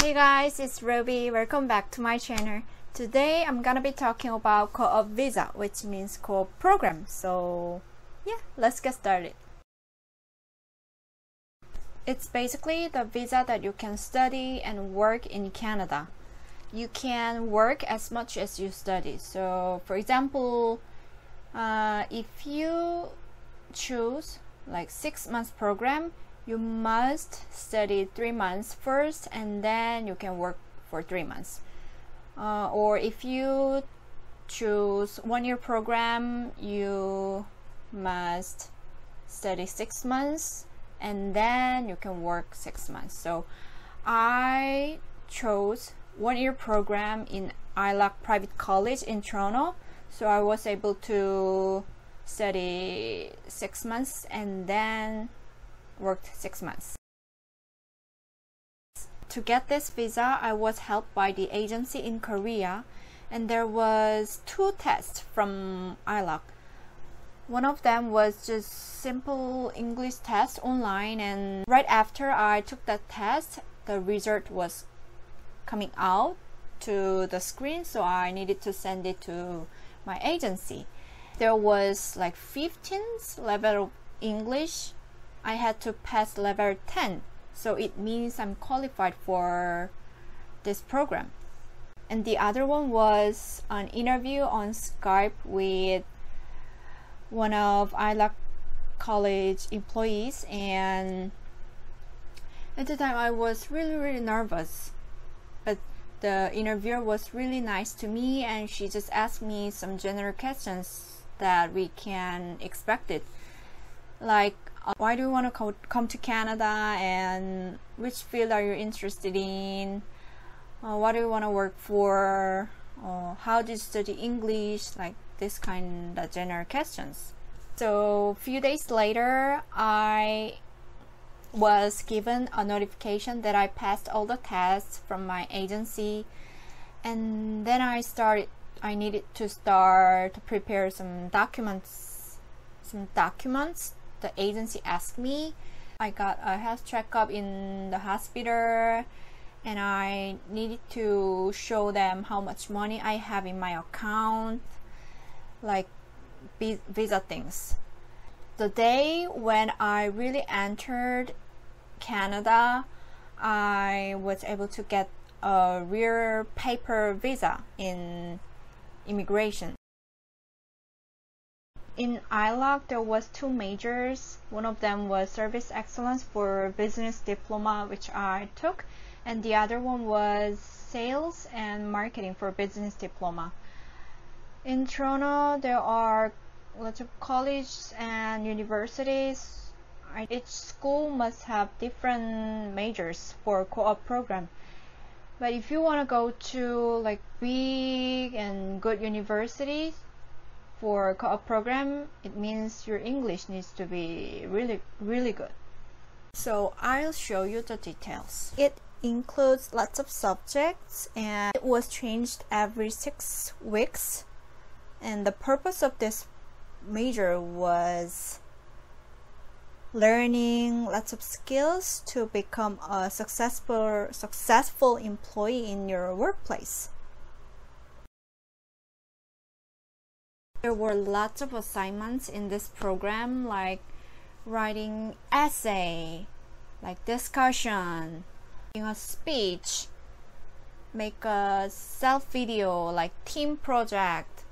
Hey guys, it's Ruby. Welcome back to my channel. Today I'm gonna be talking about co-op visa, which means co-op program. So yeah, let's get started. It's basically the visa that you can study and work in Canada. You can work as much as you study. So for example, if you choose like 6 months program, you must study 3 months first and then you can work for 3 months. Or if you choose 1 year program, you must study 6 months and then you can work 6 months. So I chose 1 year program in ILAC Private College in Toronto. So I was able to study 6 months and then worked 6 months. To get this visa, I was helped by the agency in Korea, and there was 2 tests from ILAC. One of them was just simple English test online, and right after I took that test, the result was coming out to the screen, so I needed to send it to my agency. There was like 15th level of English. I had to pass level 10, so it means I'm qualified for this program. And the other one was an interview on Skype with one of ILAC college employees, and at the time I was really nervous, but the interviewer was really nice to me, and she just asked me some general questions that we can expect it, like why do you want to come to Canada, and which field are you interested in, what do you want to work for, how do you study English, like this kind of general questions. So a few days later, I was given a notification that I passed all the tests from my agency, and then I needed to start to prepare some documents the agency asked me. I got a health checkup in the hospital, and I needed to show them how much money I have in my account, like visa things. The day when I really entered Canada, I was able to get a real paper visa in immigration. In ILAC, there was 2 majors. One of them was Service Excellence for Business Diploma, which I took, and the other one was Sales and Marketing for Business Diploma. In Toronto, there are lots of colleges and universities. Each school must have different majors for co-op program. But if you want to go to like big and good universities for co-op program, it means your English needs to be really good. So I'll show you the details. It includes lots of subjects, and it was changed every 6 weeks. And the purpose of this major was learning lots of skills to become a successful employee in your workplace. There were lots of assignments in this program, like writing essay, like discussion, making a speech, make a self video, like team project.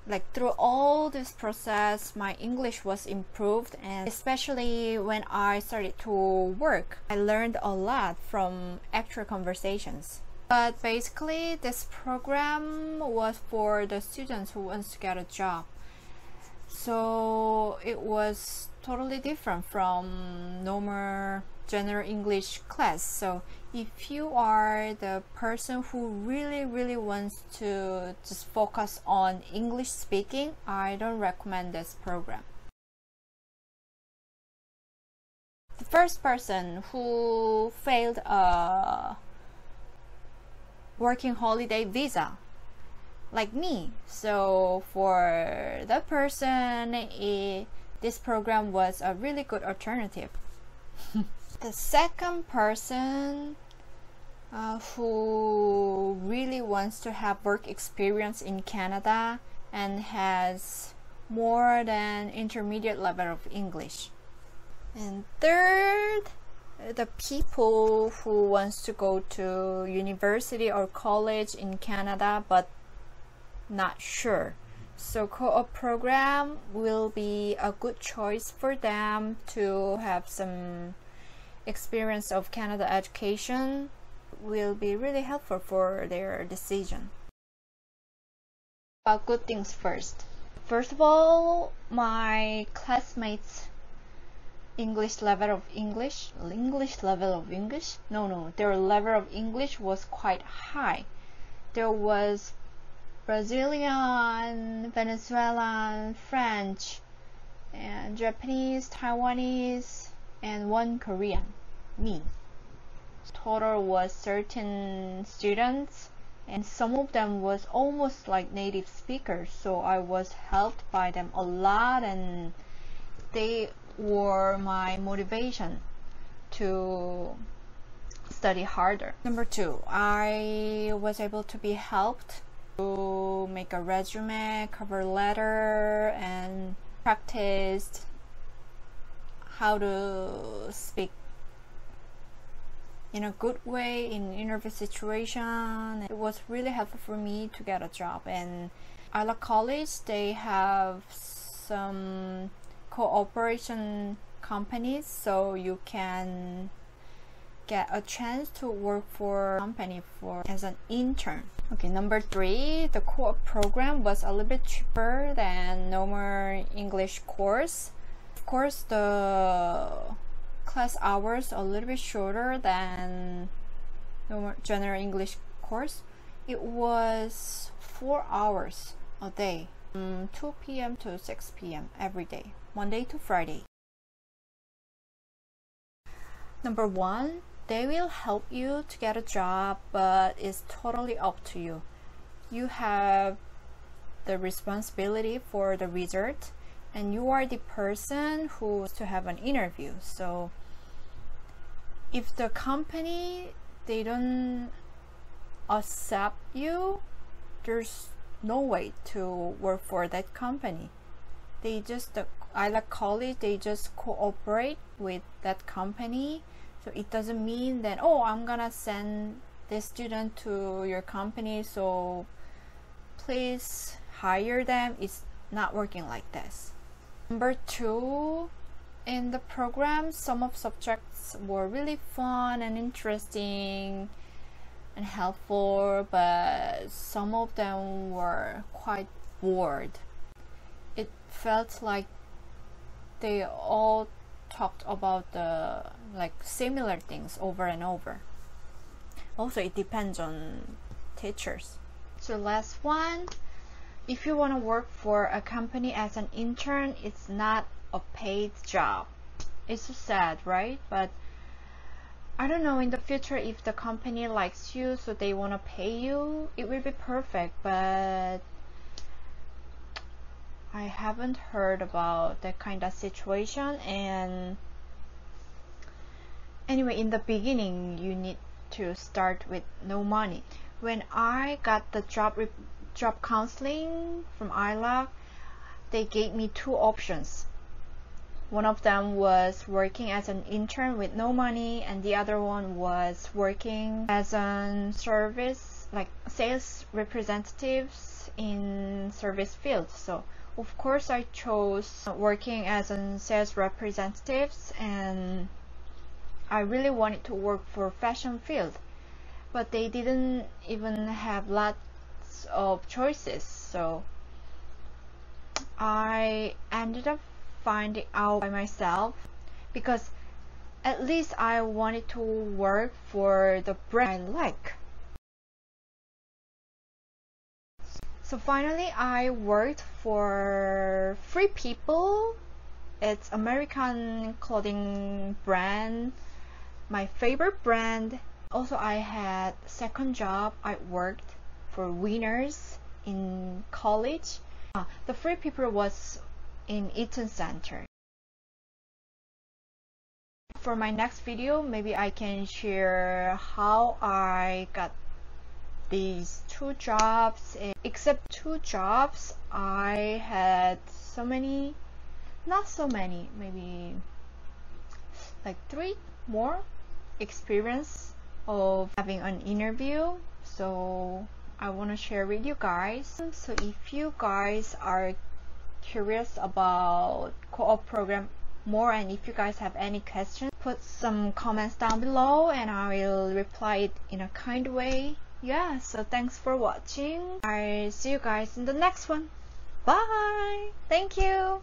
Like through all this process, my English was improved, and especially when I started to work, I learned a lot from actual conversations. But basically, this program was for the students who wants to get a job. So it was totally different from normal general English class. So if you are the person who really wants to just focus on English speaking, I don't recommend this program. The first person who failed a working holiday visa, like me. So for that person, this program was a really good alternative. The second person who really wants to have work experience in Canada and has more than intermediate level of English. And third, the people who wants to go to university or college in Canada but not sure. So co-op program will be a good choice for them to have some experience of Canada education, will be really helpful for their decision. About good things first. First of all, my classmates' English level of English? No, their level of English was quite high. There was Brazilian, Venezuelan, French, and Japanese, Taiwanese, and one Korean, me. Total was 13 students, and some of them was almost like native speakers, so I was helped by them a lot, and they were my motivation to study harder. Number 2, I was able to be helped to make a resume, cover letter, and practiced how to speak in a good way in interview situation. It was really helpful for me to get a job. And ILAC College, they have some cooperation companies, so you can get a chance to work for a company as an intern. Okay, number 3, the co-op program was a little bit cheaper than normal English course. Of course, the class hours a little bit shorter than normal general English course. It was 4 hours a day, 2 p.m. to 6 p.m. every day, Monday to Friday. Number 1, they will help you to get a job, but it's totally up to you. You have the responsibility for the result, and you are the person who is to have an interview. So if the company, they don't accept you, there's no way to work for that company. They just, the ILAC College, they just cooperate with that company. So it doesn't mean that, oh, I'm gonna send this student to your company, so please hire them. It's not working like this. Number 2, in the program, some of subjects were really fun and interesting and helpful, but some of them were quite bored. It felt like they all talked about the similar things over and over. Also, it depends on teachers. So last one, if you want to work for a company as an intern, it's not a paid job. It's so sad, right? But I don't know, in the future, if the company likes you, so they want to pay you, it will be perfect. But I haven't heard about that kind of situation. And anyway, in the beginning, you need to start with no money. When I got the job counseling from ILAC, they gave me 2 options. One of them was working as an intern with no money, and the other one was working as a service, like sales representatives in service field. So of course I chose working as a sales representatives, and I really wanted to work for fashion field, but they didn't even have lots of choices. So I ended up finding out by myself, because at least I wanted to work for the brand I like. So finally, I worked for Free People. It's American clothing brand, my favorite brand. Also, I had second job. I worked for Winners in college. The Free People was in Eaton Center. For my next video, maybe I can share how I got these 2 jobs. Except 2 jobs, I had so many, not so many, maybe like 3 more experience of having an interview. So I want to share with you guys. So if you guys are curious about co-op program more, and if you guys have any questions, put some comments down below and I will reply it in a kind way. Yeah, so thanks for watching. I see you guys in the next one. Bye. Thank you.